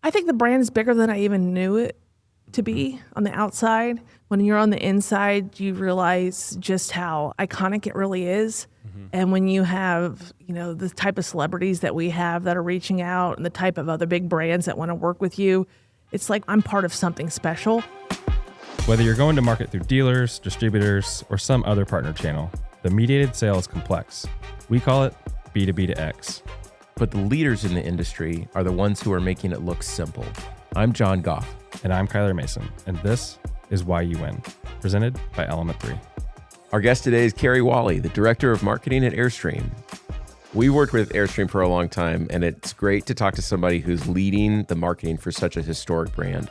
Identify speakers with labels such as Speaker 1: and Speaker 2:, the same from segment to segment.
Speaker 1: I think the brand is bigger than I even knew it to be on the outside. When you're on the inside, you realize just how iconic it really is. And when you have, the type of celebrities that we have that are reaching out and the type of other big brands that want to work with you, it's like I'm part of something special.
Speaker 2: Whether you're going to market through dealers, distributors, or some other partner channel, the mediated sale is complex. We call it B2B to X.
Speaker 3: But the leaders in the industry are the ones who are making it look simple. I'm John Goff.
Speaker 2: And I'm Kyler Mason, and this is Why You Win, presented by Element 3.
Speaker 3: Our guest today is Carey Walley, the Director of Marketing at Airstream. We worked with Airstream for a long time, and it's great to talk to somebody who's leading the marketing for such a historic brand.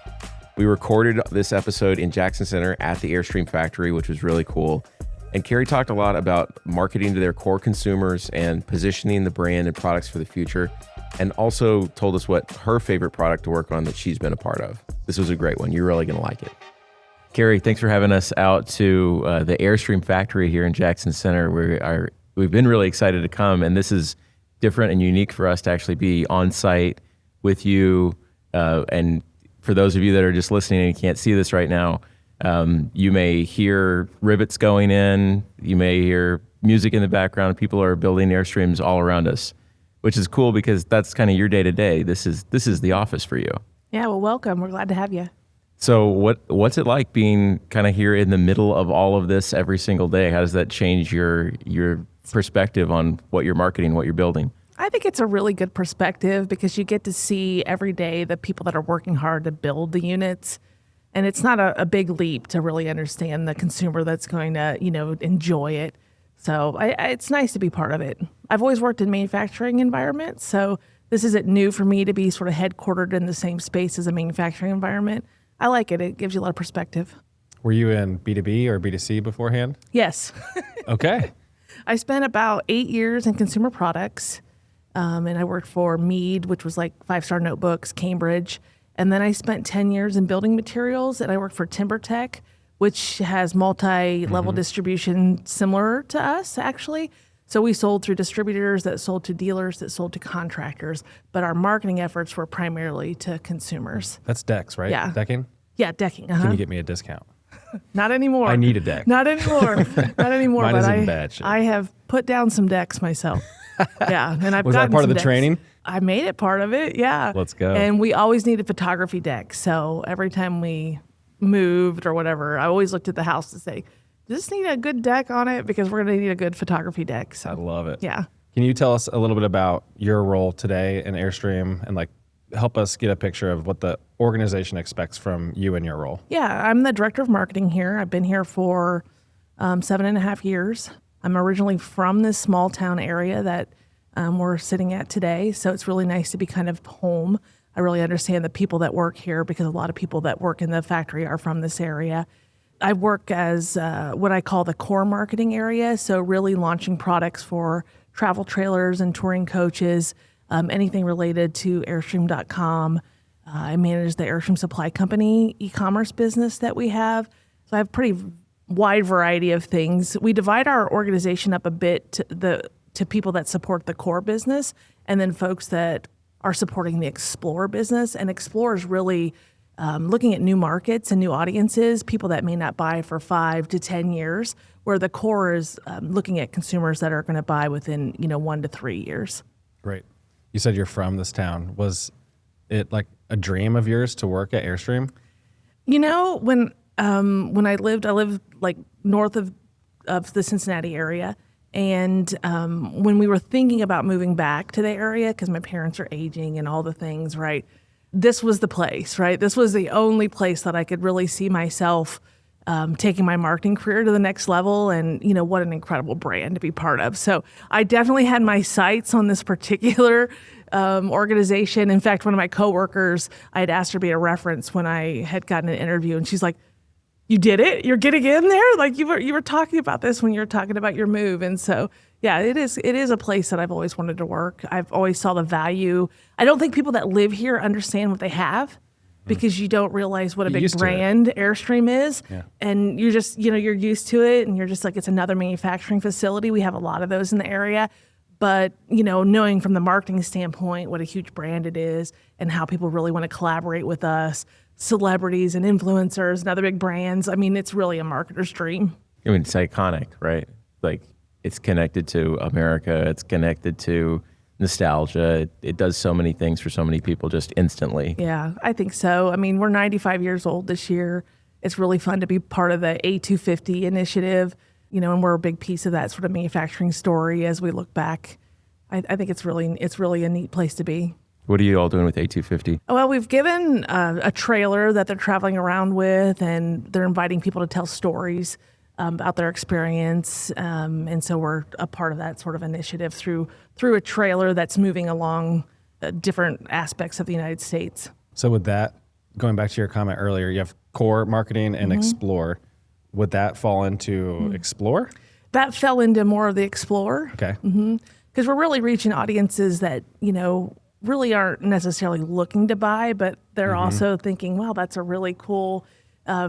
Speaker 3: We recorded this episode in Jackson Center at the Airstream factory, which was really cool. And Carey talked a lot about marketing to their core consumers and positioning the brand and products for the future, and also told us what her favorite product to work on that she's been a part of. This was a great one. You're really going to like it. Carey, thanks for having us out to the Airstream factory here in Jackson Center. We've been really excited to come, and this is different and unique for us to actually be on site with you. And for those of you that are just listening and you can't see this right now, you may hear rivets going in. You may hear music in the background. People are building Airstreams all around us, which is cool because that's kind of your day-to-day. This is the office for you.
Speaker 1: Yeah, well, welcome. We're glad to have you.
Speaker 3: So what's it like being kind of here in the middle of all of this every single day? How does that change your perspective on what you're marketing, what you're building?
Speaker 1: I think it's a really good perspective because you get to see every day the people that are working hard to build the units. And it's not a big leap to really understand the consumer that's going to, enjoy it. So it's nice to be part of it. I've always worked in manufacturing environments, so this isn't new for me to be sort of headquartered in the same space as a manufacturing environment. I like it. It gives you a lot of perspective.
Speaker 2: Were you in B2B or B2C beforehand?
Speaker 1: Yes.
Speaker 2: Okay.
Speaker 1: I spent about 8 years in consumer products, and I worked for Mead, which was like 5-star notebooks, Cambridge. And then I spent 10 years in building materials, and I worked for TimberTech, which has multi-level distribution similar to us, actually. So we sold through distributors that sold to dealers that sold to contractors, but our marketing efforts were primarily to consumers.
Speaker 2: That's decks, right?
Speaker 1: Yeah.
Speaker 2: Decking?
Speaker 1: Yeah, decking.
Speaker 2: Can you get me a discount?
Speaker 1: Not anymore.
Speaker 2: I need a deck.
Speaker 1: Not anymore. Not anymore.
Speaker 2: Mine
Speaker 1: but
Speaker 2: isn't bad shape.
Speaker 1: I have put down some decks myself. Yeah, and I've
Speaker 2: Was that
Speaker 1: gotten
Speaker 2: part of
Speaker 1: some
Speaker 2: the
Speaker 1: decks.
Speaker 2: training?
Speaker 1: I made it part of it. Yeah.
Speaker 2: Let's go.
Speaker 1: And we always needed photography decks. So every time we moved or whatever, I always looked at the house to say, does this need a good deck on it? Because we're going to need a good photography deck. So
Speaker 2: I love it.
Speaker 1: yeah.
Speaker 2: Can you tell us a little bit about your role today in Airstream and help us get a picture of what the organization expects from you and your role?
Speaker 1: Yeah, I'm the director of marketing here. I've been here for 7.5 years. I'm originally from this small town area that we're sitting at today, so it's really nice to be kind of home. I really understand the people that work here because a lot of people that work in the factory are from this area. I work as what I call the core marketing area, so really launching products for travel trailers and touring coaches, anything related to Airstream.com. I manage the Airstream Supply Company e-commerce business that we have. So I have a pretty wide variety of things. We divide our organization up a bit to people that support the core business and then folks that are supporting the Explore business. And Explore is really looking at new markets and new audiences, people that may not buy for 5 to 10 years, where the core is looking at consumers that are going to buy within 1 to 3 years.
Speaker 2: Great. You said you're from this town. Was it like a dream of yours to work at Airstream?
Speaker 1: When I lived like north of the Cincinnati area. And when we were thinking about moving back to the area, because my parents are aging and all the things, right? This was the place, right? This was the only place that I could really see myself taking my marketing career to the next level. And, what an incredible brand to be part of. So I definitely had my sights on this particular organization. In fact, one of my coworkers, I had asked her to be a reference when I had gotten an interview, and she's like, "You did it? You're getting in there? Like you were talking about this when you were talking about your move." And so, yeah, it is a place that I've always wanted to work. I've always saw the value. I don't think people that live here understand what they have because you don't realize what a big brand Airstream is.
Speaker 2: Yeah.
Speaker 1: And you're just, you're used to it and you're just like, it's another manufacturing facility. We have a lot of those in the area. But, knowing from the marketing standpoint what a huge brand it is and how people really want to collaborate with us, celebrities and influencers and other big brands, it's really a marketer's dream.
Speaker 3: It's iconic, right? Like, it's connected to America. It's connected to nostalgia. It does so many things for so many people just instantly.
Speaker 1: Yeah, I think so. We're 95 years old this year. It's really fun to be part of the A250 initiative, and we're a big piece of that sort of manufacturing story as we look back. I think it's really a neat place to be.
Speaker 3: What are you all doing with A250?
Speaker 1: Well, we've given a trailer that they're traveling around with, and they're inviting people to tell stories about their experience. And so we're a part of that sort of initiative through a trailer that's moving along different aspects of the United States.
Speaker 2: So with that, going back to your comment earlier, you have core marketing and explore. Would that fall into explore?
Speaker 1: That fell into more of the explore.
Speaker 2: Okay.
Speaker 1: Because we're really reaching audiences that, really aren't necessarily looking to buy, but they're also thinking, wow, that's a really cool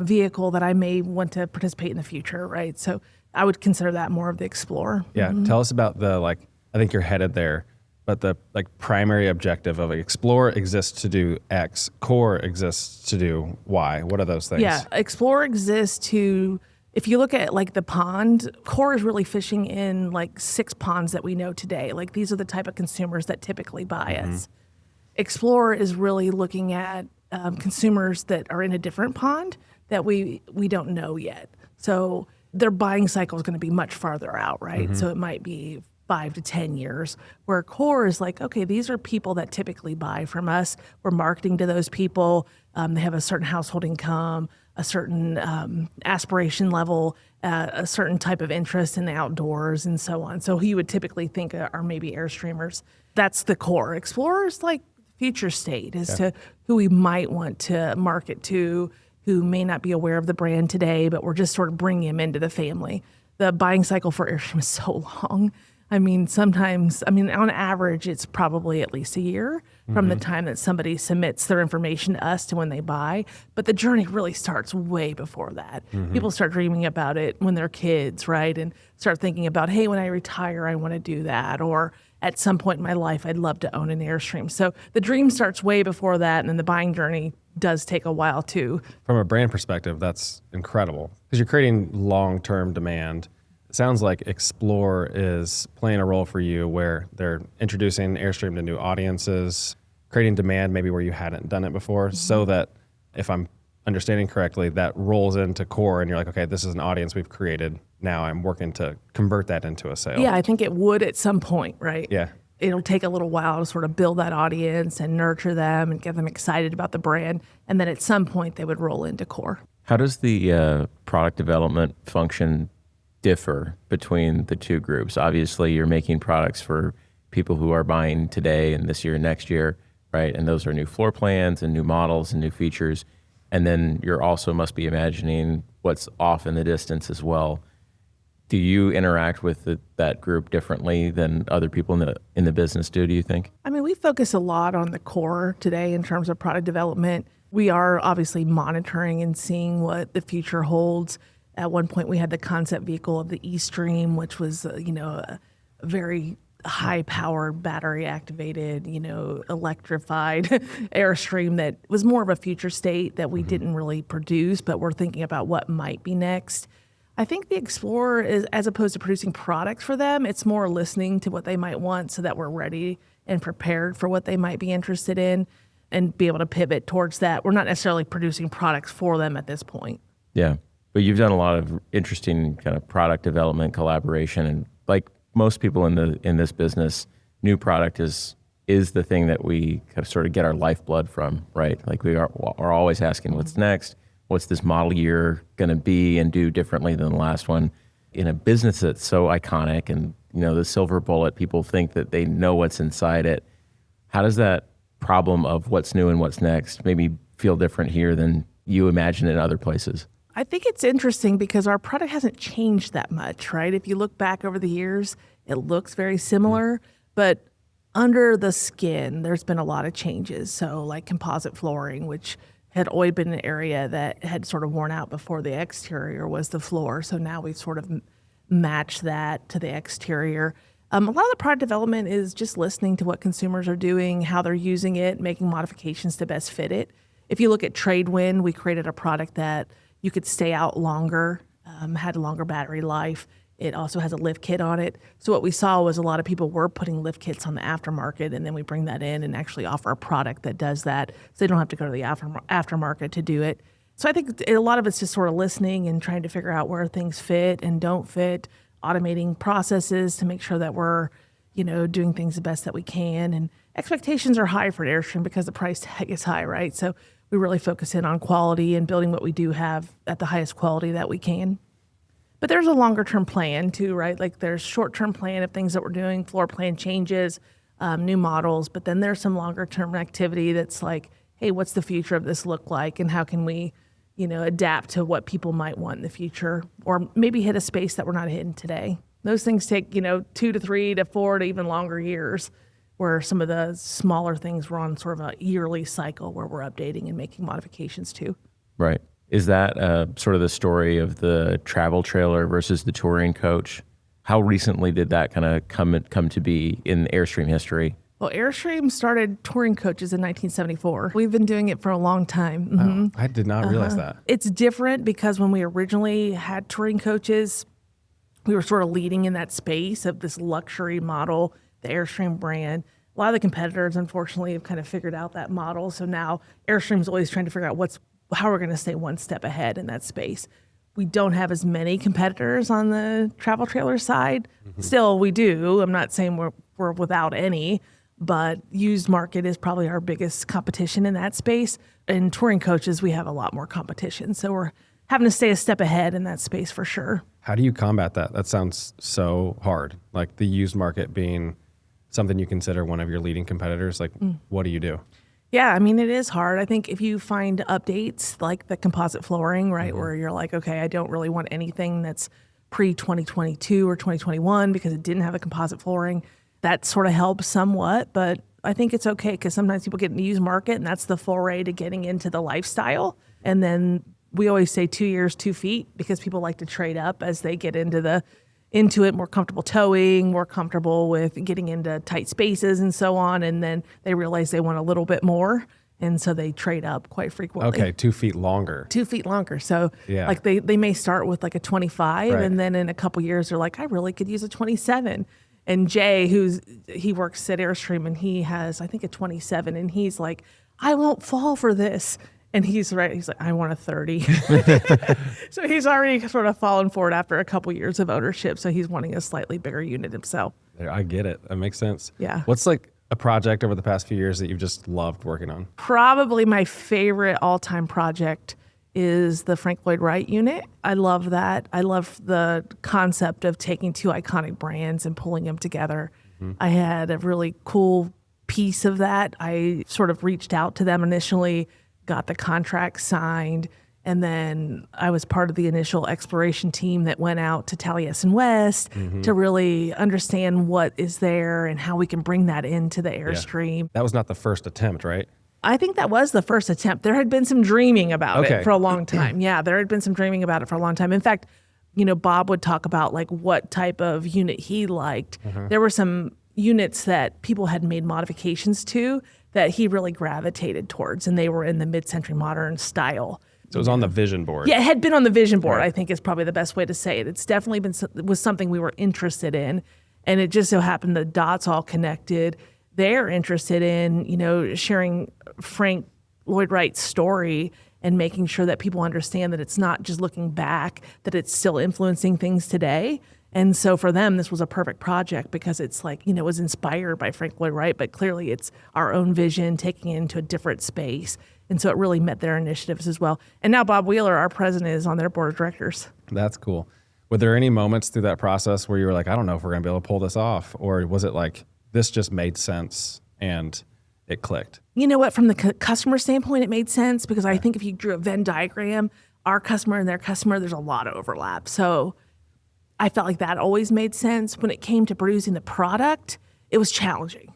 Speaker 1: vehicle that I may want to participate in the future, right? So I would consider that more of the explore.
Speaker 2: Yeah. Tell us about I think you're headed there, but the primary objective of explore exists to do X, core exists to do Y. What are those things?
Speaker 1: Yeah, explore exists to, if you look at the pond, core is really fishing in 6 ponds that we know today. These are the type of consumers that typically buy us. Explore is really looking at consumers that are in a different pond that we don't know yet. So their buying cycle is going to be much farther out, right? So it might be 5 to 10 years, where core is okay, these are people that typically buy from us. We're marketing to those people. They have a certain household income, a certain aspiration level, a certain type of interest in the outdoors, and so on. So who you would typically think are maybe Airstreamers. That's the core. Explorers future state as to who we might want to market to, who may not be aware of the brand today, but we're just sort of bringing them into the family. The buying cycle for Airstream is so long. Sometimes, on average, it's probably at least a year from the time that somebody submits their information to us to when they buy. But the journey really starts way before that. People start dreaming about it when they're kids, right? And start thinking about, hey, when I retire, I want to do that. Or at some point in my life, I'd love to own an Airstream. So the dream starts way before that, and then the buying journey does take a while too.
Speaker 2: From a brand perspective, that's incredible because you're creating long-term demand. Sounds like Explore is playing a role for you where they're introducing Airstream to new audiences, creating demand maybe where you hadn't done it before, so that if I'm understanding correctly, that rolls into core and you're like, okay, this is an audience we've created. Now I'm working to convert that into a sale.
Speaker 1: Yeah, I think it would at some point, right?
Speaker 2: Yeah.
Speaker 1: It'll take a little while to sort of build that audience and nurture them and get them excited about the brand. And then at some point they would roll into core.
Speaker 3: How does the product development function differ between the two groups? Obviously, you're making products for people who are buying today and this year and next year, right? And those are new floor plans and new models and new features. And then you're also must be imagining what's off in the distance as well. Do you interact with that group differently than other people in the business do you think?
Speaker 1: We focus a lot on the core today in terms of product development. We are obviously monitoring and seeing what the future holds. At one point, we had the concept vehicle of the Airstream, which was, a very high-powered, battery-activated, electrified Airstream that was more of a future state that we didn't really produce, but we're thinking about what might be next. I think the Explorer is, as opposed to producing products for them, it's more listening to what they might want so that we're ready and prepared for what they might be interested in and be able to pivot towards that. We're not necessarily producing products for them at this point.
Speaker 3: Yeah. But you've done a lot of interesting kind of product development, collaboration, and like most people in this business, new product is the thing that we kind of sort of get our lifeblood from, right? Like we are always asking, what's next? What's this model year going to be and do differently than the last one? In a business that's so iconic and the silver bullet, people think that they know what's inside it. How does that problem of what's new and what's next maybe feel different here than you imagine in other places?
Speaker 1: I think it's interesting because our product hasn't changed that much, right? If you look back over the years, it looks very similar, but under the skin, there's been a lot of changes. So like composite flooring, which had always been an area that had sort of worn out before the exterior was the floor. So now we've sort of matched that to the exterior. A lot of the product development is just listening to what consumers are doing, how they're using it, making modifications to best fit it. If you look at Tradewind, we created a product that you could stay out longer, had a longer battery life. It also has a lift kit on it. So what we saw was a lot of people were putting lift kits on the aftermarket, and then we bring that in and actually offer a product that does that, so they don't have to go to the aftermarket to do it. So I think a lot of it's just sort of listening and trying to figure out where things fit and don't fit, automating processes to make sure that we're, doing things the best that we can. And expectations are high for Airstream because the price tag is high, right? So we really focus in on quality and building what we do have at the highest quality that we can. But there's a longer term plan too, right? Like there's short term plan of things that we're doing, floor plan changes, new models, but then there's some longer term activity that's like, hey, what's the future of this look like, and how can we, adapt to what people might want in the future, or maybe hit a space that we're not hitting today. Those things take, 2 to 3 to 4 to even longer years, where some of the smaller things we're on sort of a yearly cycle where we're updating and making modifications to.
Speaker 3: Right. Is that sort of the story of the travel trailer versus the touring coach? How recently did that kind of come to be in Airstream history?
Speaker 1: Well, Airstream started touring coaches in 1974. We've been doing it for a long time.
Speaker 2: Oh, I did not realize that.
Speaker 1: It's different because when we originally had touring coaches, we were sort of leading in that space of this luxury model, the Airstream brand. A lot of the competitors, unfortunately, have kind of figured out that model. So now Airstream's always trying to figure out how we're going to stay one step ahead in that space. We don't have as many competitors on the travel trailer side. Mm-hmm. Still, we do. I'm not saying we're without any, but used market is probably our biggest competition in that space. In touring coaches, we have a lot more competition. So we're having to stay a step ahead in that space for sure.
Speaker 2: How do you combat that? That sounds so hard. Like the used market being something you consider one of your leading competitors. Like, what do you do?
Speaker 1: Yeah, I mean, it is hard. I think if you find updates like the composite flooring, right, mm-hmm. where you're like, okay, I don't really want anything that's pre-2022 or 2021 because it didn't have the composite flooring, that sort of helps somewhat. But I think it's okay because sometimes people get in the used market and that's the foray to getting into the lifestyle. And then we always say 2 years, 2 feet, because people like to trade up as they get into it, more comfortable towing, more comfortable with getting into tight spaces and so on. And then they realize they want a little bit more. And so they trade up quite frequently.
Speaker 2: Okay, 2 feet longer.
Speaker 1: 2 feet longer. So like they may start with like a 25
Speaker 2: right.
Speaker 1: and then in a couple years they're like, I really could use a 27. And Jay, he works at Airstream and he has, I think, a 27. And he's like, I won't fall for this. And he's right. He's like, I want a 30. So he's already sort of fallen for it after a couple years of ownership. So he's wanting a slightly bigger unit himself.
Speaker 2: I get it. That makes sense.
Speaker 1: Yeah.
Speaker 2: What's like a project over the past few years that you've just loved working on?
Speaker 1: Probably my favorite all-time project is the Frank Lloyd Wright unit. I love that. I love the concept of taking two iconic brands and pulling them together. Mm-hmm. I had a really cool piece of that. I sort of reached out to them initially, got the contract signed, and then I was part of the initial exploration team that went out to Taliesin West mm-hmm. to really understand what is there and how we can bring that into the Airstream.
Speaker 2: Yeah. That was not the first attempt, right?
Speaker 1: I think that was the first attempt. There had been some dreaming about it for a long time. Yeah, there had been some dreaming about it for a long time. In fact, Bob would talk about like what type of unit he liked. Mm-hmm. There were some units that people had made modifications to that he really gravitated towards, and they were in the mid-century modern style.
Speaker 2: So it was on the vision board.
Speaker 1: Yeah, it had been on the vision board,
Speaker 2: right.
Speaker 1: I think is probably the best way to say it. It's definitely was something we were interested in, and it just so happened the dots all connected. They're interested in, sharing Frank Lloyd Wright's story and making sure that people understand that it's not just looking back, that it's still influencing things today. And so for them, this was a perfect project because it's like, it was inspired by Frank Lloyd Wright, but clearly it's our own vision taking it into a different space. And so it really met their initiatives as well. And now Bob Wheeler, our president, is on their board of directors.
Speaker 2: That's cool. Were there any moments through that process where you were like, I don't know if we're going to be able to pull this off? Or was it like, this just made sense and it clicked? You know
Speaker 1: what? From the customer standpoint, it made sense because I think if you drew a Venn diagram, our customer and their customer, there's a lot of overlap. So I felt like that always made sense. When it came to producing the product, it was challenging,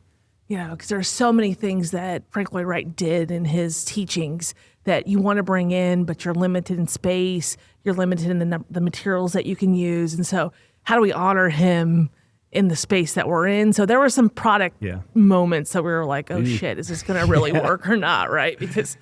Speaker 1: because there are so many things that Frank Lloyd Wright did in his teachings that you want to bring in, but you're limited in space, you're limited in the materials that you can use. And so how do we honor him in the space that we're in. So there were some product moments that we were like, oh shit, is this going to really work or not? Right. Because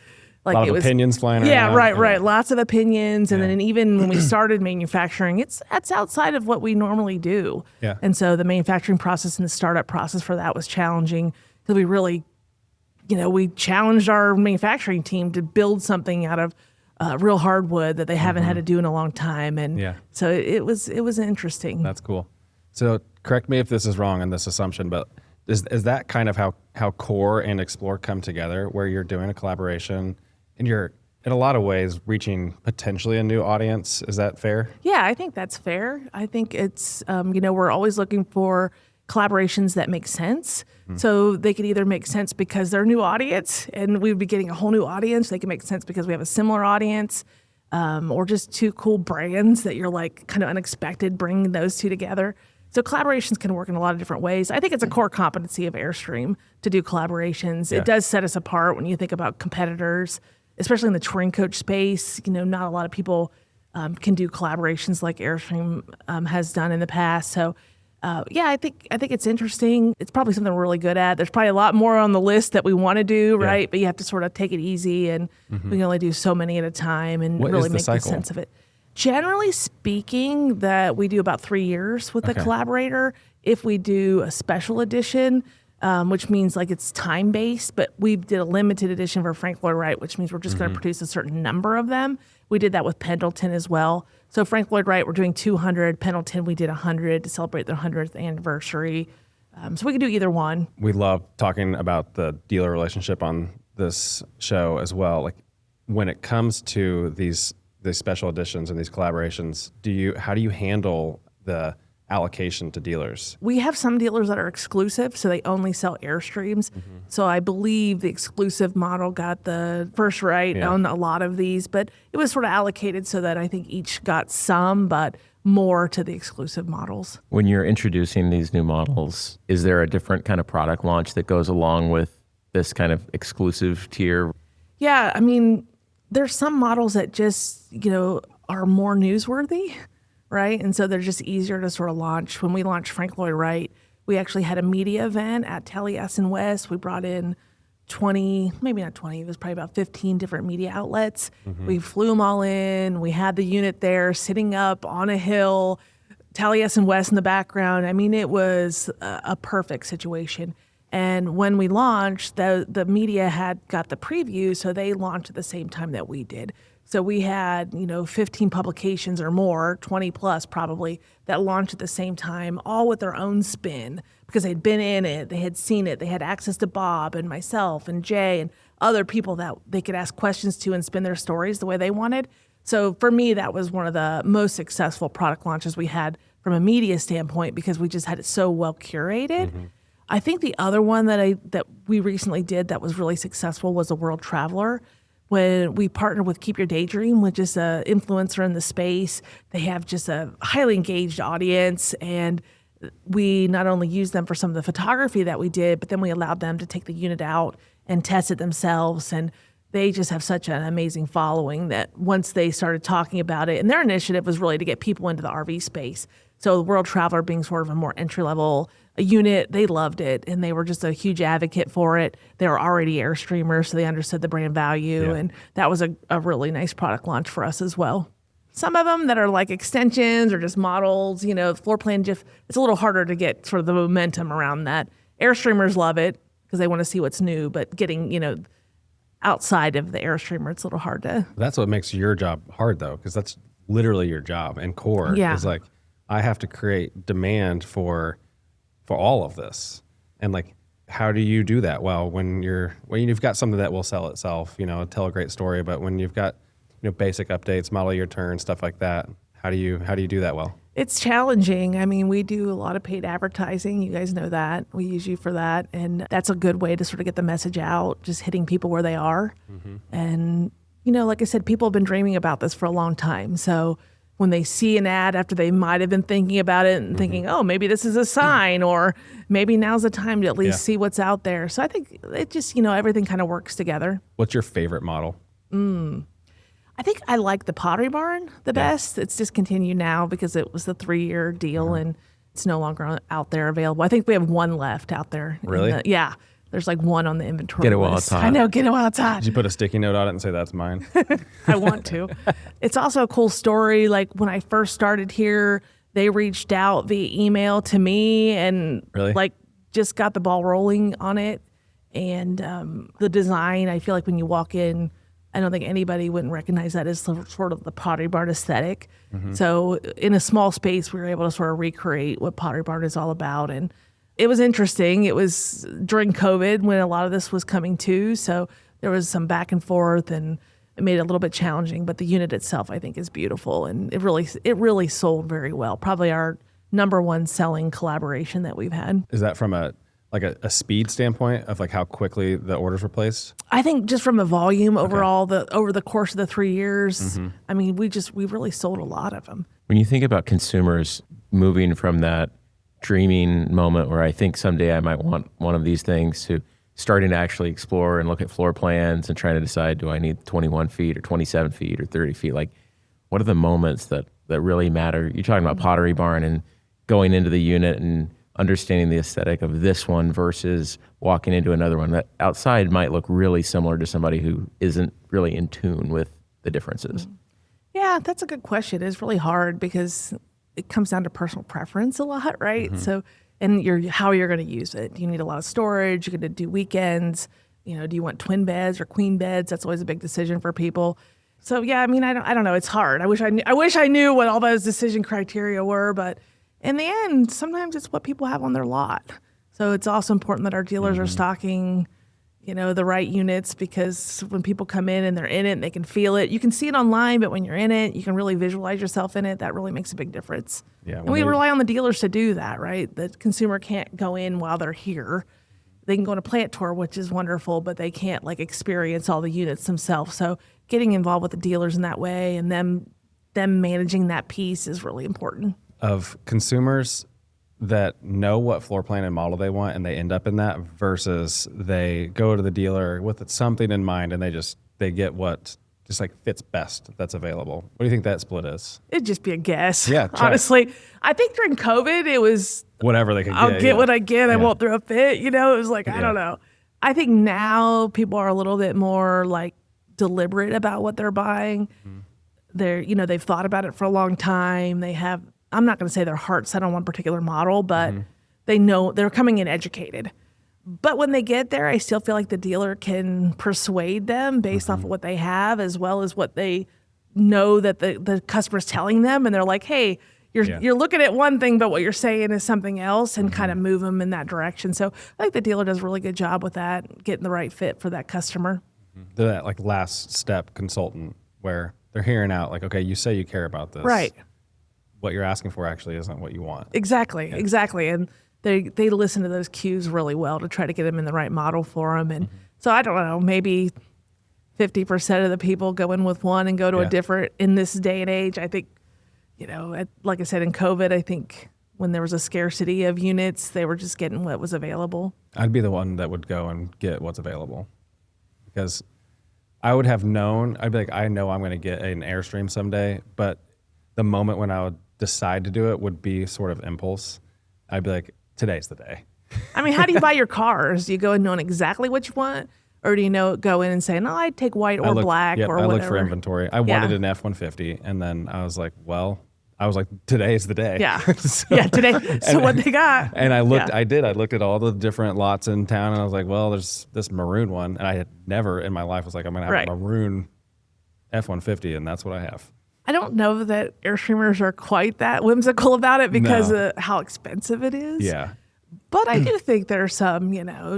Speaker 1: like
Speaker 2: a lot of opinions flying around.
Speaker 1: Yeah, right. Lots of opinions. And then even when we started manufacturing, that's outside of what we normally do.
Speaker 2: Yeah.
Speaker 1: And so the manufacturing process and the startup process for that was challenging because we really, we challenged our manufacturing team to build something out of real hardwood that they haven't had to do in a long time. And so it was interesting.
Speaker 2: That's cool. So correct me if this is wrong in this assumption, but is that kind of how Core and Explore come together, where you're doing a collaboration and you're in a lot of ways reaching potentially a new audience? Is that fair?
Speaker 1: Yeah, I think that's fair. I think it's, we're always looking for collaborations that make sense. So they could either make sense because they're a new audience and we'd be getting a whole new audience. They can make sense because we have a similar audience, or just two cool brands that you're like kind of unexpected, bringing those two together. So collaborations can work in a lot of different ways. I think it's a core competency of Airstream to do collaborations. Yeah. It does set us apart when you think about competitors, especially in the touring coach space. Not a lot of people can do collaborations like Airstream has done in the past. So I think it's interesting. It's probably something we're really good at. There's probably a lot more on the list that we want to do, right? Yeah. But you have to sort of take it easy, and we can only do so many at a time and really make the sense of it. Generally speaking, that we do about 3 years with a collaborator. If we do a special edition, which means like it's time-based, but we did a limited edition for Frank Lloyd Wright, which means we're just going to produce a certain number of them. We did that with Pendleton as well. So Frank Lloyd Wright, we're doing 200. Pendleton, we did 100 to celebrate their 100th anniversary. So we can do either one.
Speaker 2: We love talking about the dealer relationship on this show as well. Like when it comes to these special editions and these collaborations, how do you handle the allocation to dealers?
Speaker 1: We have some dealers that are exclusive, so they only sell Airstreams. So I believe the exclusive model got the first right on a lot of these, but it was sort of allocated so that I think each got some, but more to the exclusive models.
Speaker 3: When you're introducing these new models, is there a different kind of product launch that goes along with this kind of exclusive tier?
Speaker 1: Yeah, I mean, there's some models that just, are more newsworthy. Right. And so they're just easier to sort of launch. When we launched Frank Lloyd Wright, we actually had a media event at Taliesin West. We brought in 20, maybe not 20, it was probably about 15 different media outlets. We flew them all in. We had the unit there sitting up on a hill, Taliesin West in the background. I mean, it was a perfect situation. And when we launched, the media had got the preview, so they launched at the same time that we did. So we had, 15 publications or more, 20 plus probably, that launched at the same time, all with their own spin because they'd been in it, they had seen it, they had access to Bob and myself and Jay and other people that they could ask questions to and spin their stories the way they wanted. So for me, that was one of the most successful product launches we had from a media standpoint because we just had it so well curated. I think the other one that we recently did that was really successful was the World Traveler. When we partnered with Keep Your Daydream, which is an influencer in the space. They have just a highly engaged audience, and we not only used them for some of the photography that we did, but then we allowed them to take the unit out and test it themselves. And they just have such an amazing following that once they started talking about it, and their initiative was really to get people into the RV space. So the World Traveler being sort of a more entry-level unit, they loved it, and they were just a huge advocate for it. They were already Airstreamers, so they understood the brand value, and that was a really nice product launch for us as well. Some of them that are like extensions or just models, floor plan GIF, it's a little harder to get sort of the momentum around that. Airstreamers love it because they want to see what's new, but getting, outside of the Airstreamer, it's a little hard to.
Speaker 2: That's what makes your job hard, though, because that's literally your job. And Core is like, I have to create demand for all of this. And like, how do you do that? Well, when you've got something that will sell itself, tell a great story, but when you've got, basic updates, model year turn, stuff like that, how do you do that well?
Speaker 1: It's challenging. I mean, we do a lot of paid advertising. You guys know that. We use you for that. And that's a good way to sort of get the message out, just hitting people where they are. And, like I said, people have been dreaming about this for a long time. So when they see an ad after they might have been thinking about it and thinking, oh, maybe this is a sign, or maybe now's the time to at least see what's out there. So I think it just, everything kind of works together.
Speaker 2: What's your favorite model?
Speaker 1: I think I like the Pottery Barn the best. It's discontinued now because it was the 3-year deal and It's no longer out there available. I think we have one left out there.
Speaker 2: Really?
Speaker 1: Yeah. There's like one on the inventory
Speaker 3: Get it while
Speaker 1: list.
Speaker 3: it's hot.
Speaker 1: I know, get it while it's hot.
Speaker 2: Did you put a sticky note on it and say that's mine?
Speaker 1: I want to. It's also a cool story. Like when I first started here, they reached out via email to me and
Speaker 2: Really?
Speaker 1: like just got the ball rolling on it. And the design, I feel like when you walk in, I don't think anybody wouldn't recognize that as sort of the Pottery Barn aesthetic. So in a small space, we were able to sort of recreate what Pottery Barn is all about. And it was interesting. It was during COVID when a lot of this was coming to. So there was some back and forth and it made it a little bit challenging. But the unit itself, I think, is beautiful. And it really sold very well. Probably our number one selling collaboration that we've had.
Speaker 2: Is that from a speed standpoint of like how quickly the orders were placed?
Speaker 1: I think just from the volume overall, over the course of the 3 years, I mean, we really sold a lot of them.
Speaker 3: When you think about consumers moving from that dreaming moment where I think someday I might want one of these things to starting to actually explore and look at floor plans and trying to decide, do I need 21 feet or 27 feet or 30 feet? Like, what are the moments that really matter? You're talking about Pottery Barn and going into the unit and understanding the aesthetic of this one versus walking into another one that outside might look really similar to somebody who isn't really in tune with the differences.
Speaker 1: Yeah, that's a good question. It's really hard because it comes down to personal preference a lot, right? So, and how you're going to use it. Do you need a lot of storage? You're going to do weekends. Do you want twin beds or queen beds? That's always a big decision for people. So yeah, I mean, I don't know. It's hard. I wish I knew what all those decision criteria were, but in the end, sometimes it's what people have on their lot. So it's also important that our dealers are stocking, the right units, because when people come in and they're in it and they can feel it, you can see it online, but when you're in it, you can really visualize yourself in it. That really makes a big difference.
Speaker 2: Yeah,
Speaker 1: and we rely on the dealers to do that, right? The consumer can't go in while they're here. They can go on a plant tour, which is wonderful, but they can't experience all the units themselves. So getting involved with the dealers in that way and them managing that piece is really important.
Speaker 2: Of consumers that know what floor plan and model they want and they end up in that versus they go to the dealer with something in mind and they get what just fits best that's available. What do you think that split is?
Speaker 1: It'd just be a guess.
Speaker 2: Yeah,
Speaker 1: honestly. I think during COVID it was
Speaker 2: whatever they could get.
Speaker 1: I'll get what I get. I won't throw a fit. It was I
Speaker 2: Yeah.
Speaker 1: don't know. I think now people are a little bit more deliberate about what they're buying. They're they've thought about it for a long time. They have, I'm not going to say their heart's set on one particular model, but they know they're coming in educated. But when they get there, I still feel like the dealer can persuade them based off of what they have, as well as what they know that the customer's telling them. And they're like, hey, you're looking at one thing, but what you're saying is something else, and kind of move them in that direction. So I think the dealer does a really good job with that, getting the right fit for that customer.
Speaker 2: They're that last step consultant where they're hearing out okay, you say you care about this.
Speaker 1: Right.
Speaker 2: What you're asking for actually isn't what you want.
Speaker 1: Exactly. And they listen to those cues really well to try to get them in the right model for them. And so I don't know, maybe 50% of the people go in with one and go to a different in this day and age. I think, like I said, in COVID, I think when there was a scarcity of units, they were just getting what was available.
Speaker 2: I'd be the one that would go and get what's available because I would have known, I'd be like, I know I'm going to get an Airstream someday, but the moment when I would decide to do it would be sort of impulse. I'd be like, today's the day.
Speaker 1: I mean, how do you buy your cars? Do you go in knowing exactly what you want? Or do you go in and say, no, I'd take white or black or whatever?
Speaker 2: I looked for inventory. I wanted an F-150, and then I was like, today's the day.
Speaker 1: Yeah. Today. So what they got.
Speaker 2: And I looked, I looked at all the different lots in town, and I was like, well, there's this maroon one. And I had never in my life was like, I'm going to have a maroon F-150, and that's what I have.
Speaker 1: I don't know that Airstreamers are quite that whimsical about it because of how expensive it is.
Speaker 2: Yeah.
Speaker 1: But I do think there are some,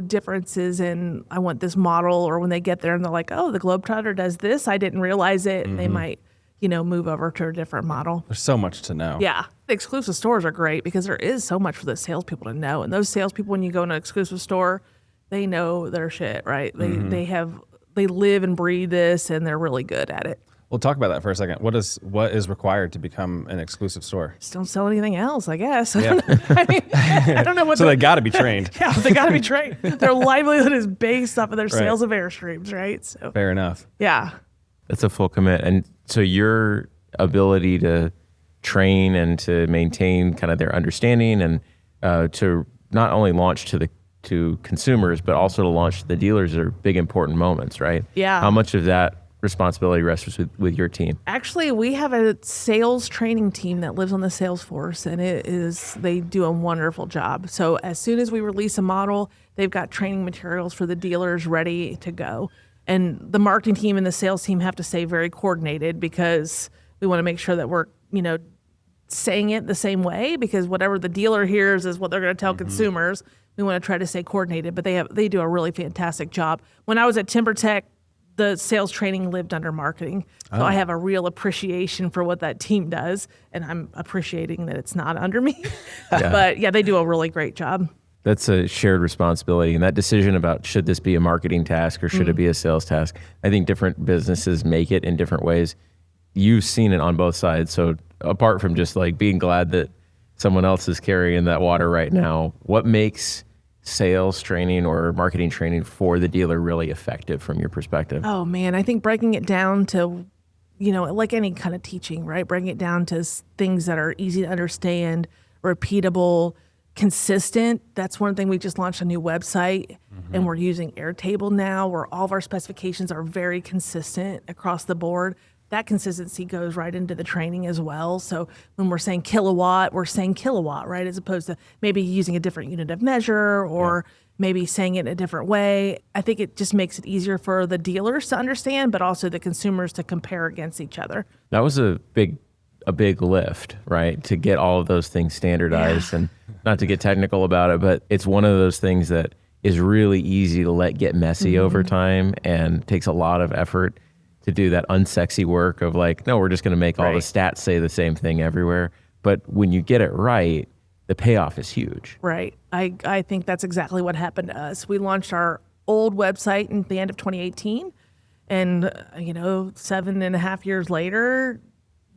Speaker 1: differences in I want this model, or when they get there and they're like, oh, the Globetrotter does this. I didn't realize it. And they might, move over to a different model.
Speaker 2: There's so much to know.
Speaker 1: Yeah. The exclusive stores are great because there is so much for the salespeople to know. And those salespeople, when you go in an exclusive store, they know their shit, right? They live and breathe this, and they're really good at it.
Speaker 2: We'll talk about that for a second. What is required to become an exclusive store?
Speaker 1: Just don't sell anything else, I guess.
Speaker 2: Yeah.
Speaker 1: I don't know what.
Speaker 2: So they got to be trained.
Speaker 1: Yeah, they got to be trained. Their livelihood is based off of their sales of Airstreams, right? So
Speaker 2: fair enough.
Speaker 1: yeah,
Speaker 3: That's a full commit. And so your ability to train and to maintain kind of their understanding and to not only launch to consumers, but also to launch to the dealers are big, important moments, right?
Speaker 1: Yeah.
Speaker 3: How much of that responsibility rests with your team?
Speaker 1: Actually, we have a sales training team that lives on the sales force, and they do a wonderful job. So as soon as we release a model, they've got training materials for the dealers ready to go. And the marketing team and the sales team have to stay very coordinated because we want to make sure that we're, saying it the same way, because whatever the dealer hears is what they're going to tell consumers. We want to try to stay coordinated, but they do a really fantastic job. When I was at TimberTech, the sales training lived under marketing. So I have a real appreciation for what that team does, and I'm appreciating that it's not under me. But yeah, they do a really great job.
Speaker 3: That's a shared responsibility. And that decision about should this be a marketing task or should it be a sales task, I think different businesses make it in different ways. You've seen it on both sides. So apart from just like being glad that someone else is carrying that water right now, what makes sales training or marketing training for the dealer really effective from your perspective?
Speaker 1: Oh man, I think breaking it down to, like any kind of teaching, right? Breaking it down to things that are easy to understand, repeatable, consistent. That's one thing. We just launched a new website and we're using Airtable now, where all of our specifications are very consistent across the board. That consistency goes right into the training as well. So when we're saying kilowatt, we're saying kilowatt, right? As opposed to maybe using a different unit of measure or maybe saying it in a different way. I think it just makes it easier for the dealers to understand, but also the consumers to compare against each other.
Speaker 3: That was a big lift, right? To get all of those things standardized and not to get technical about it, but it's one of those things that is really easy to let get messy over time and takes a lot of effort to do that unsexy work of like, no, we're just going to make all the stats say the same thing everywhere. But when you get it right, the payoff is huge.
Speaker 1: Right. I think that's exactly what happened to us. We launched our old website in the end of 2018. And, 7.5 years later,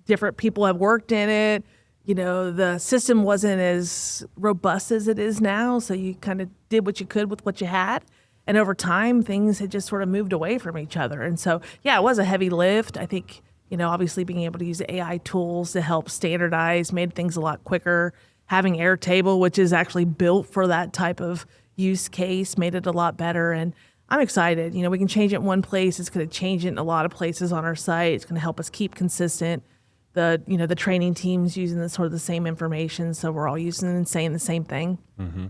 Speaker 1: different people have worked in it. The system wasn't as robust as it is now. So you kind of did what you could with what you had. And over time, things had just sort of moved away from each other. And so, it was a heavy lift. I think, obviously being able to use AI tools to help standardize made things a lot quicker. Having Airtable, which is actually built for that type of use case, made it a lot better. And I'm excited. We can change it in one place. It's going to change it in a lot of places on our site. It's going to help us keep consistent. The training team's using the same information. So we're all using and saying the same thing.
Speaker 2: Mm-hmm.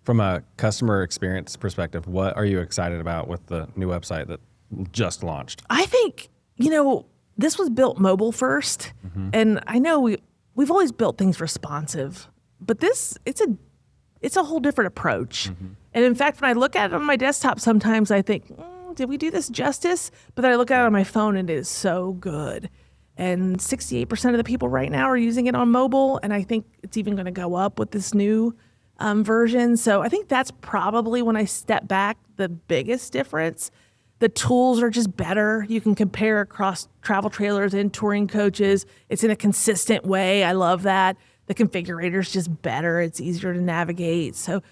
Speaker 2: From a customer experience perspective, what are you excited about with the new website that just launched?
Speaker 1: I think, this was built mobile first. And I know we've always built things responsive, but it's a whole different approach. And in fact, when I look at it on my desktop, sometimes I think, did we do this justice? But then I look at it on my phone and it is so good. And 68% of the people right now are using it on mobile. And I think it's even going to go up with this new version. So I think that's probably, when I step back, the biggest difference. The tools are just better. You can compare across travel trailers and touring coaches. It's in a consistent way. I love that. The configurator is just better. It's easier to navigate. So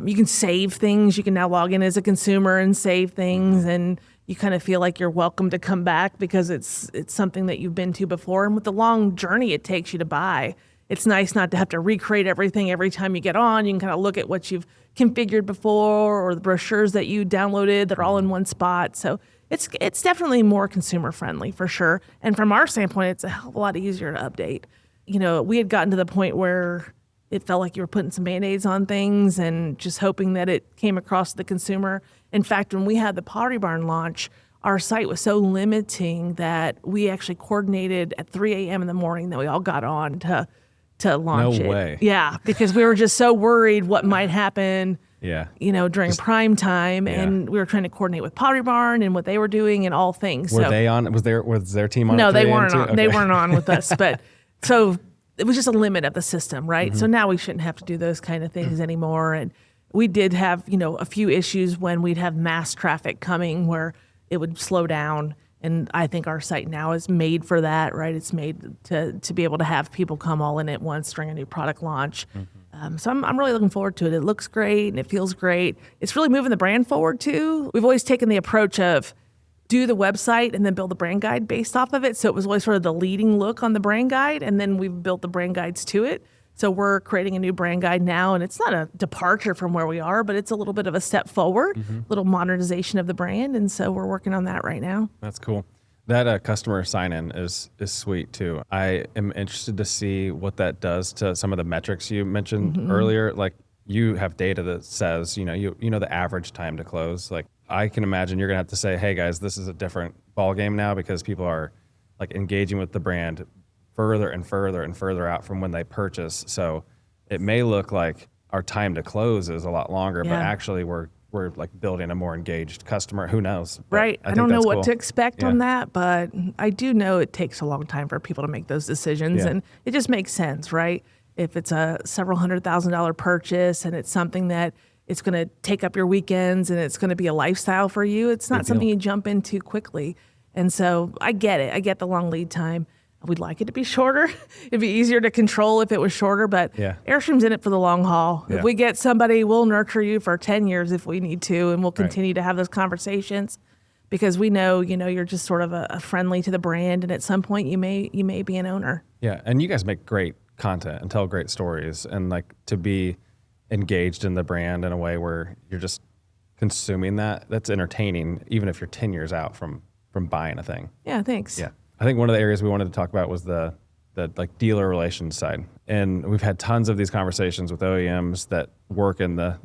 Speaker 1: you can save things. You can now log in as a consumer and save things, and you kind of feel like you're welcome to come back because it's something that you've been to before. And with the long journey it takes you to buy, it's nice not to have to recreate everything every time you get on. You can kind of look at what you've configured before or the brochures that you downloaded that are all in one spot. So it's definitely more consumer friendly for sure. And from our standpoint, it's a hell of a lot easier to update. We had gotten to the point where it felt like you were putting some Band-Aids on things and just hoping that it came across to the consumer. In fact, when we had the Pottery Barn launch, our site was so limiting that we actually coordinated at 3 a.m. in the morning that we all got on to launch it.
Speaker 2: No way.
Speaker 1: Yeah, because we were just so worried what might happen, during prime time.
Speaker 2: Yeah.
Speaker 1: And we were trying to coordinate with Pottery Barn and what they were doing and all things.
Speaker 2: Were they on? Was their team on?
Speaker 1: No,
Speaker 2: at
Speaker 1: they
Speaker 2: 3 a.m.
Speaker 1: weren't
Speaker 2: too?
Speaker 1: on.
Speaker 2: Okay.
Speaker 1: They weren't on with us. But so it was just a limit of the system, right? So now we shouldn't have to do those kind of things anymore. And we did have, a few issues when we'd have mass traffic coming where it would slow down. And I think our site now is made for that, right? It's made to be able to have people come all in at once during a new product launch. So I'm really looking forward to it. It looks great and it feels great. It's really moving the brand forward too. We've always taken the approach of do the website and then build the brand guide based off of it. So it was always sort of the leading look on the brand guide, and then we've built the brand guides to it. So we're creating a new brand guide now, and it's not a departure from where we are, but it's a little bit of a step forward, little modernization of the brand. And so we're working on that right now.
Speaker 2: That's cool. That customer sign-in is sweet too. I am interested to see what that does to some of the metrics you mentioned earlier. Like you have data that says, you know the average time to close. Like I can imagine you're gonna have to say, hey guys, this is a different ball game now because people are like engaging with the brand further and further and further out from when they purchase. So it may look like our time to close is a lot longer, but actually we're like building a more engaged customer. Who knows? But
Speaker 1: right. I
Speaker 2: think
Speaker 1: don't know
Speaker 2: that's
Speaker 1: what
Speaker 2: cool.
Speaker 1: to expect on that, but I do know it takes a long time for people to make those decisions, and it just makes sense, right? If it's a several $100,000 purchase and it's something that it's going to take up your weekends and it's going to be a lifestyle for you, it's not something you jump into quickly. And so I get it. I get the long lead time. We'd like it to be shorter. It'd be easier to control if it was shorter, but Airstream's in it for the long haul. If we get somebody, we'll nurture you for 10 years if we need to, and we'll continue to have those conversations because we know, you're just sort of a friendly to the brand, and at some point you may be an owner.
Speaker 2: Yeah, and you guys make great content and tell great stories, and like to be engaged in the brand in a way where you're just consuming that's entertaining, even if you're 10 years out from buying a thing.
Speaker 1: Yeah, thanks.
Speaker 2: Yeah. I think one of the areas we wanted to talk about was the like dealer relations side. And we've had tons of these conversations with OEMs that work in the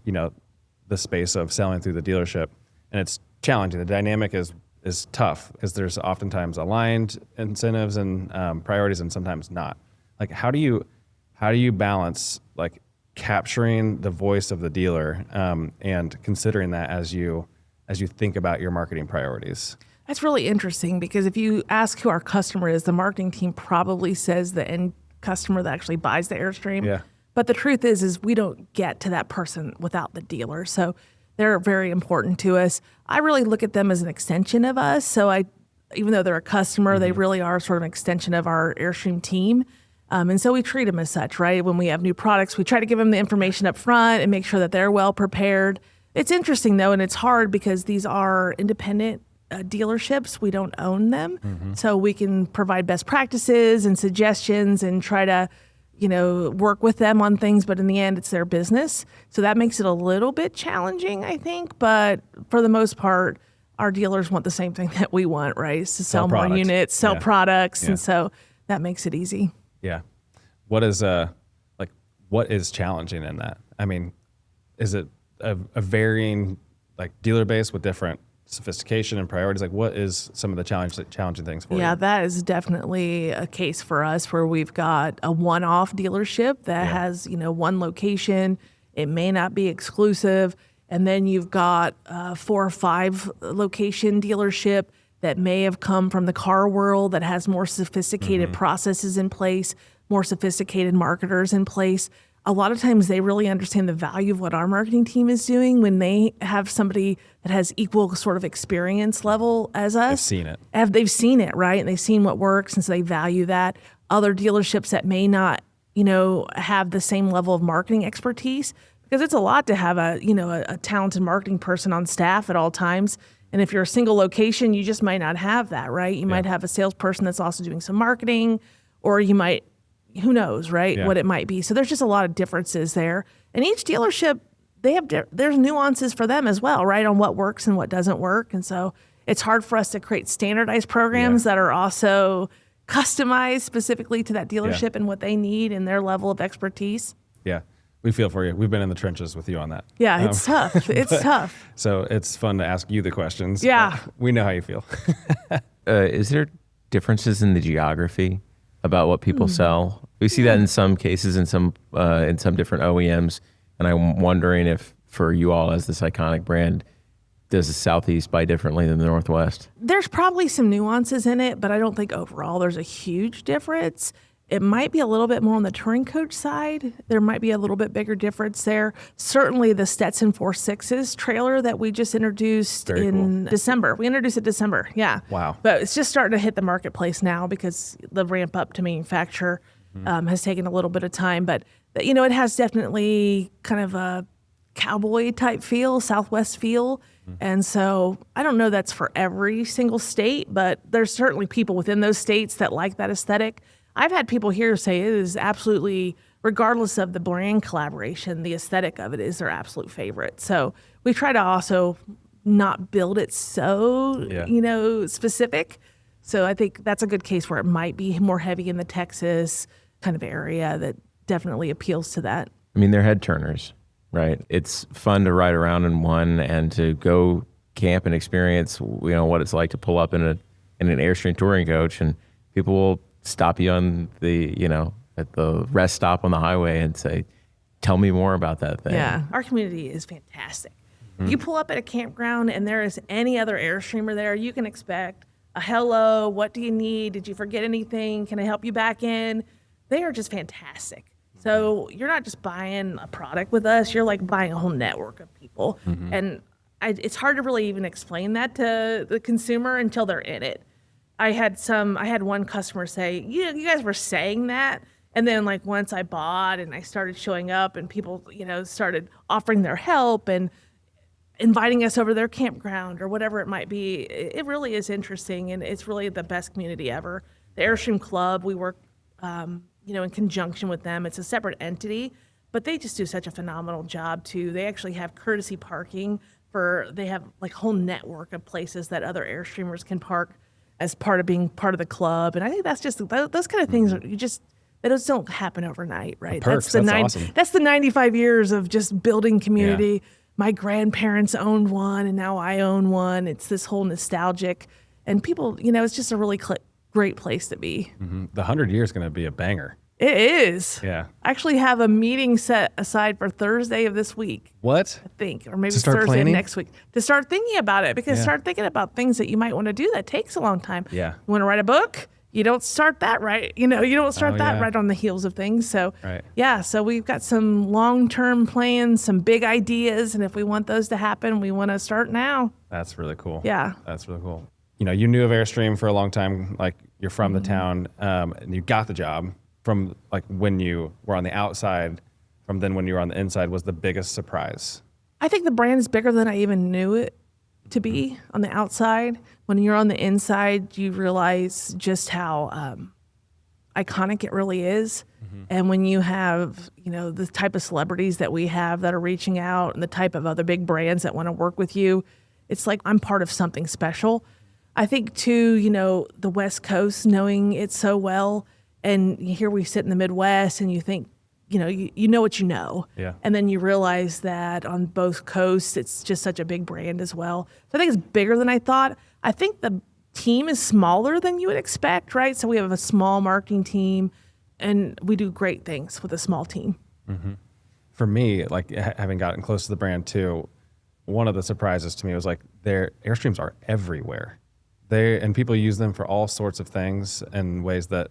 Speaker 2: space of selling through the dealership. And it's challenging. The dynamic is tough because there's oftentimes aligned incentives and priorities and sometimes not. Like how do you balance like capturing the voice of the dealer and considering that as you think about your marketing priorities?
Speaker 1: That's really interesting because if you ask who our customer is, the marketing team probably says the end customer that actually buys the Airstream. Yeah. But the truth is we don't get to that person without the dealer. So they're very important to us. I really look at them as an extension of us. So even though they're a customer, they really are sort of an extension of our Airstream team. And so we treat them as such, right? When we have new products, we try to give them the information up front and make sure that they're well prepared. It's interesting though, and it's hard because these are independent dealerships. We don't own them. So we can provide best practices and suggestions and try to, work with them on things. But in the end, it's their business. So that makes it a little bit challenging, I think. But for the most part, our dealers want the same thing that we want, right? It's to sell more units, sell products. And so that makes it easy.
Speaker 2: Yeah. What is challenging in that? I mean, is it a varying like dealer base with different sophistication and priorities? Like what is some of the challenging things for you?
Speaker 1: Yeah, that is definitely a case for us where we've got a one-off dealership that has, one location. It may not be exclusive. And then you've got 4 or 5 location dealership that may have come from the car world that has more sophisticated processes in place, more sophisticated marketers in place. A lot of times they really understand the value of what our marketing team is doing when they have somebody that has equal sort of experience level as us.
Speaker 2: They've seen it.
Speaker 1: They've seen it, right? And they've seen what works, and so they value that. Other dealerships that may not, have the same level of marketing expertise, because it's a lot to have a talented marketing person on staff at all times. And if you're a single location, you just might not have that, right? You might have a salesperson that's also doing some marketing, or you might, who knows, right? What it might be. So there's just a lot of differences there. And each dealership, there's nuances for them as well, right? On what works and what doesn't work. And so it's hard for us to create standardized programs that are also customized specifically to that dealership and what they need and their level of expertise.
Speaker 2: Yeah. We feel for you. We've been in the trenches with you on that.
Speaker 1: Yeah, it's tough. It's tough.
Speaker 2: So it's fun to ask you the questions.
Speaker 1: Yeah.
Speaker 2: We know how you feel.
Speaker 3: Is there differences in the geography about what people sell? We see that in some cases in some different OEMs, and I'm wondering if for you all as this iconic brand, does the Southeast buy differently than the Northwest?
Speaker 1: There's probably some nuances in it, but I don't think overall there's a huge difference. It might be a little bit more on the touring coach side. There might be a little bit bigger difference there. Certainly the Stetson 4.6s trailer that we just introduced December. We introduced it December, yeah.
Speaker 2: Wow.
Speaker 1: But it's just starting to hit the marketplace now because the ramp up to manufacture has taken a little bit of time. But, it has definitely kind of a cowboy type feel, Southwest feel. And so I don't know that's for every single state, but there's certainly people within those states that like that aesthetic. I've had people here say it is absolutely, regardless of the brand collaboration, the aesthetic of it is their absolute favorite. So we try to also not build it so, specific. So I think that's a good case where it might be more heavy in the Texas kind of area that definitely appeals to that.
Speaker 3: I mean, they're head turners, right? It's fun to ride around in one and to go camp and experience, what it's like to pull up in an Airstream touring coach, and people will stop you on at the rest stop on the highway and say, "Tell me more about that thing."
Speaker 1: Yeah, our community is fantastic. You pull up at a campground and there is any other Airstreamer there, you can expect a hello, what do you need? Did you forget anything? Can I help you back in? They are just fantastic. So you're not just buying a product with us, you're like buying a whole network of people. And it's hard to really even explain that to the consumer until they're in it. I had one customer say, you guys were saying that. And then like once I bought and I started showing up and people, started offering their help and inviting us over their campground or whatever it might be, it really is interesting, and it's really the best community ever. The Airstream Club, we work, in conjunction with them. It's a separate entity, but they just do such a phenomenal job too. They actually have courtesy parking they have like a whole network of places that other Airstreamers can park as part of being part of the club. And I think that's just, those kind of things they just don't happen overnight, right?
Speaker 2: Perks, that's awesome.
Speaker 1: That's the 95 years of just building community. Yeah. My grandparents owned one, and now I own one. It's this whole nostalgic, and people, it's just a really great place to be.
Speaker 2: The 100 years is going to be a banger.
Speaker 1: It is.
Speaker 2: Yeah.
Speaker 1: I actually have a meeting set aside for Thursday of this week.
Speaker 2: What?
Speaker 1: I think, or maybe
Speaker 2: to start
Speaker 1: Thursday
Speaker 2: planning?
Speaker 1: of next week, to start thinking about it, because start thinking about things that you might want to do that takes a long time.
Speaker 2: Yeah.
Speaker 1: You want to write a book? You don't start that right. You don't start that right on the heels of things. So, so we've got some long-term plans, some big ideas. And if we want those to happen, we want to start now.
Speaker 2: That's really cool.
Speaker 1: Yeah.
Speaker 2: That's really cool. You knew of Airstream for a long time, like you're from the town, and you got the job from like when you were on the outside, from then when you were on the inside was the biggest surprise.
Speaker 1: I think the brand is bigger than I even knew it to be on the outside. When you're on the inside, you realize just how iconic it really is. And when you have, the type of celebrities that we have that are reaching out and the type of other big brands that want to work with you, it's like I'm part of something special. I think too, the West Coast, knowing it so well, and here we sit in the Midwest and you think, you know what you know.
Speaker 2: Yeah.
Speaker 1: And then you realize that on both coasts, it's just such a big brand as well. So I think it's bigger than I thought. I think the team is smaller than you would expect, right? So we have a small marketing team, and we do great things with a small team.
Speaker 2: For me, like having gotten close to the brand too, one of the surprises to me was like their Airstreams are everywhere. And people use them for all sorts of things in ways that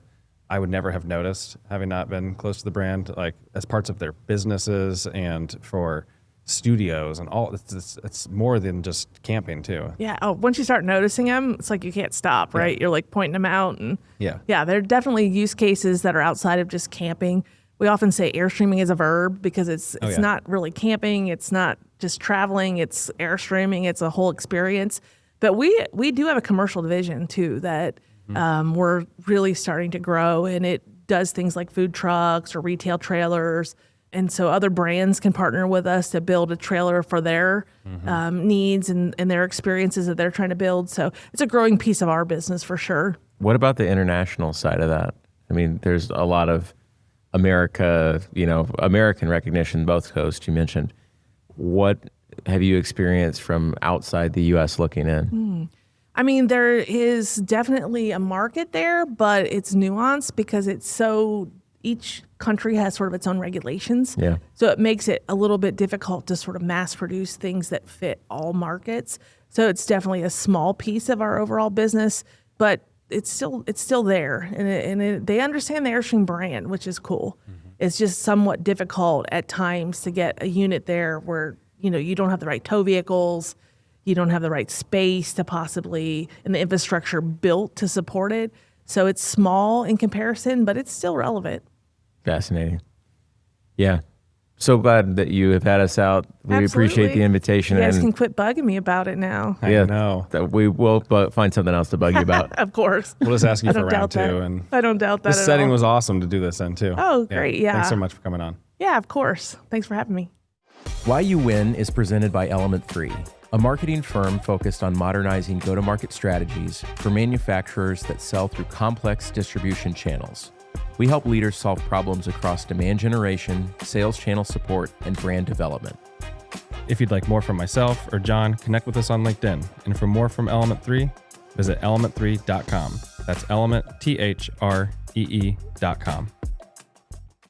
Speaker 2: I would never have noticed, having not been close to the brand, like as parts of their businesses and for studios and all. It's more than just camping too.
Speaker 1: Yeah. Oh, once you start noticing them, it's like you can't stop, right?
Speaker 2: Yeah.
Speaker 1: You're like pointing them out, and
Speaker 2: yeah,
Speaker 1: there are definitely use cases that are outside of just camping. We often say Airstreaming is a verb because it's not really camping. It's not just traveling. It's Airstreaming. It's a whole experience. But we do have a commercial division too that we're really starting to grow, and it does things like food trucks or retail trailers. And so other brands can partner with us to build a trailer for their needs and their experiences that they're trying to build. So it's a growing piece of our business for sure.
Speaker 3: What about the international side of that? I mean, there's a lot of American recognition, both coasts you mentioned. What have you experienced from outside the U.S. looking in?
Speaker 1: I mean, there is definitely a market there, but it's nuanced because each country has sort of its own regulations.
Speaker 3: Yeah.
Speaker 1: So it makes it a little bit difficult to sort of mass produce things that fit all markets. So it's definitely a small piece of our overall business, but it's still there. And they understand the Airstream brand, which is cool. It's just somewhat difficult at times to get a unit there where, you don't have the right tow vehicles, you don't have the right space to possibly, and the infrastructure built to support it. So it's small in comparison, but it's still relevant.
Speaker 3: Fascinating. Yeah. So glad that you have had us out. We appreciate
Speaker 1: Absolutely.
Speaker 3: the invitation.
Speaker 1: You guys
Speaker 3: and
Speaker 1: can quit bugging me about it now.
Speaker 2: I know.
Speaker 3: that we will find something else to bug you about.
Speaker 1: Of course.
Speaker 2: We'll just ask you
Speaker 1: I
Speaker 2: for
Speaker 1: don't
Speaker 2: round
Speaker 1: doubt
Speaker 2: two.
Speaker 1: that.
Speaker 2: And
Speaker 1: I don't doubt that
Speaker 2: this
Speaker 1: at
Speaker 2: setting
Speaker 1: all.
Speaker 2: was awesome to do this in too.
Speaker 1: Oh, great. Yeah.
Speaker 2: Thanks so much for coming on.
Speaker 1: Yeah, of course. Thanks for having me.
Speaker 3: Why You Win is presented by Element 3, a marketing firm focused on modernizing go-to-market strategies for manufacturers that sell through complex distribution channels. We help leaders solve problems across demand generation, sales channel support, and brand development.
Speaker 2: If you'd like more from myself or John, connect with us on LinkedIn. And for more from Element 3, visit element3.com. That's element, THREE.com.